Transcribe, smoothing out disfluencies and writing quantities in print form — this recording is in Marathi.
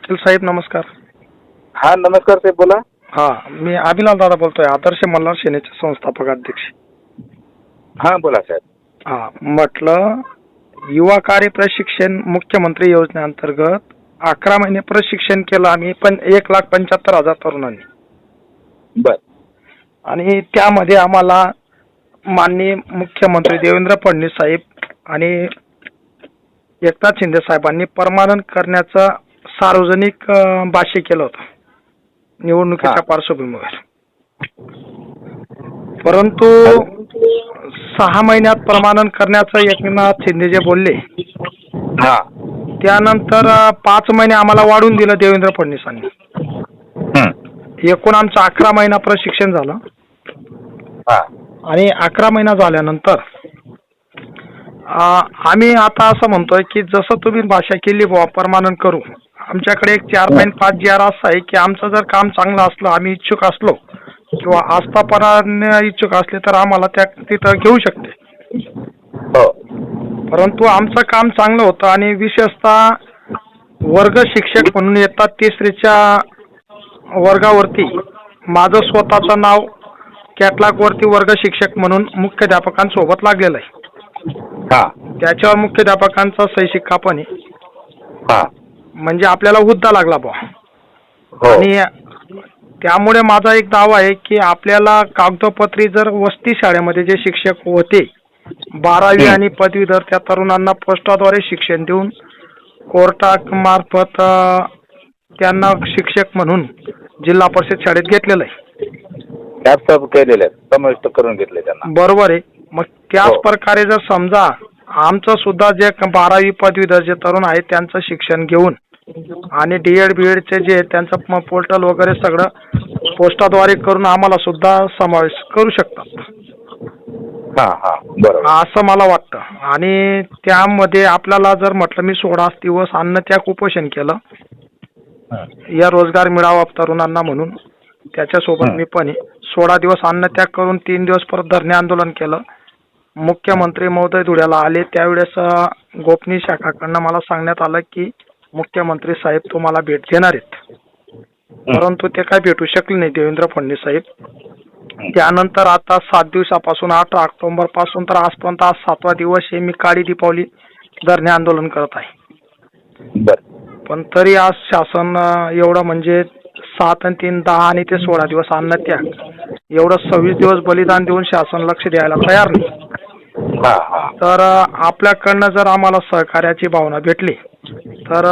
पाटील साहेब नमस्कार. हा नमस्कार साहेब बोला. हा मी अभिलाल दादा बोलतोय, आदर्श मल्हार सेनेचे संस्थापक अध्यक्ष. हा बोला साहेब. हा म्हटलं युवा कार्य प्रशिक्षण मुख्यमंत्री योजनेअंतर्गत 11 महिने प्रशिक्षण केलं आम्ही, पण 1,75,000 तरुणांनी. बर. आणि त्यामध्ये आम्हाला माननीय मुख्यमंत्री देवेंद्र फडणवीस साहेब आणि एकनाथ शिंदे साहेबांनी परमानंट करण्याचं सार्वजनिक भाष्य केलं होतं निवडणुकीच्या पार्श्वभूमीवर. परंतु 6 महिन्यात परमानंट करण्याचं एकनाथ शिंदे जे बोलले, हा त्यानंतर 5 महिने आम्हाला वाढून दिलं देवेंद्र फडणवीसांनी. एकूण आमचं 11 महिना प्रशिक्षण झालं. हा आणि 11 महिना झाल्यानंतर आम्ही आता असं म्हणतोय की जसं तुम्ही भाषा केली बुवा परमानंट करू, आमच्याकडे एक 4.5 GR असं आहे की आमचं जर काम चांगलं असलं, आम्ही इच्छुक असलो किंवा आस्थापनाने इच्छुक असले तर आम्हाला त्या तिथं घेऊ शकते. हो. परंतु आमचं काम चांगलं होतं आणि विशेषतः वर्ग शिक्षक म्हणून येतात तिसरीच्या वर्गावरती माझं स्वतःचं नाव कॅटलॉग वरती वर्ग शिक्षक म्हणून मुख्याध्यापकांसोबत लागलेलं आहे. हा त्याच्यावर मुख्याध्यापकांचा सही शिक्का पण आहे. हा म्हणजे आपल्याला हुद्दा लागला बुवा. हो. आणि त्यामुळे माझा एक दावा आहे की आपल्याला कागदोपत्री जर वसती शाळेमध्ये जे शिक्षक होते 12वी आणि पदवीधर त्या तरुणांना पोस्टाद्वारे शिक्षण देऊन कोर्टामार्फत त्यांना शिक्षक म्हणून जिल्हा परिषद शाळेत घेतलेलं आहे. सब केलेले आहेत, समाविष्ट करून घेतले त्यांना. बरोबर आहे. मग त्याच प्रकारे जर समजा आमचं सुद्धा जे 12वी पदवीधर जे तरुण आहेत त्यांचं शिक्षण घेऊन आणि DED BEdचे जे त्यांचं पोर्टल वगैरे सगळं पोस्टाद्वारे करून आम्हाला सुद्धा समावेश करू शकतात. हा हा बरोबर. असं मला वाटतं. आणि त्यामध्ये आपल्याला जर म्हटलं मी 16 दिवस अन्नत्याग उपोषण केलं या रोजगार मिळावा तरुणांना म्हणून, त्याच्यासोबत मी पण 16 दिवस अन्नत्याग करून 3 दिवस परत धरणे आंदोलन केलं. मुख्यमंत्री महोदय धुळ्याला आले त्यावेळेस गोपनीय शाखाकडनं मला सांगण्यात आलं की मुख्यमंत्री साहेब तुम्हाला भेट देणार आहेत, परंतु ते काय भेटू शकले नाही देवेंद्र फडणवीस साहेब. त्यानंतर आता 7 दिवसापासून 18 ऑक्टोबर पासून तर आजपर्यंत आज 7वा दिवस हे मी काळी दीपावली धरणे आंदोलन करत आहे. बर. पण तरी आज शासन एवढं म्हणजे 7 आणि 3 10 आणि ते 16 दिवस अन्नत्याग एवढं 26 दिवस बलिदान देऊन शासन लक्ष द्यायला तयार नाही. हा हा तर आपल्याकडनं जर आम्हाला सहकार्याची भावना भेटली तर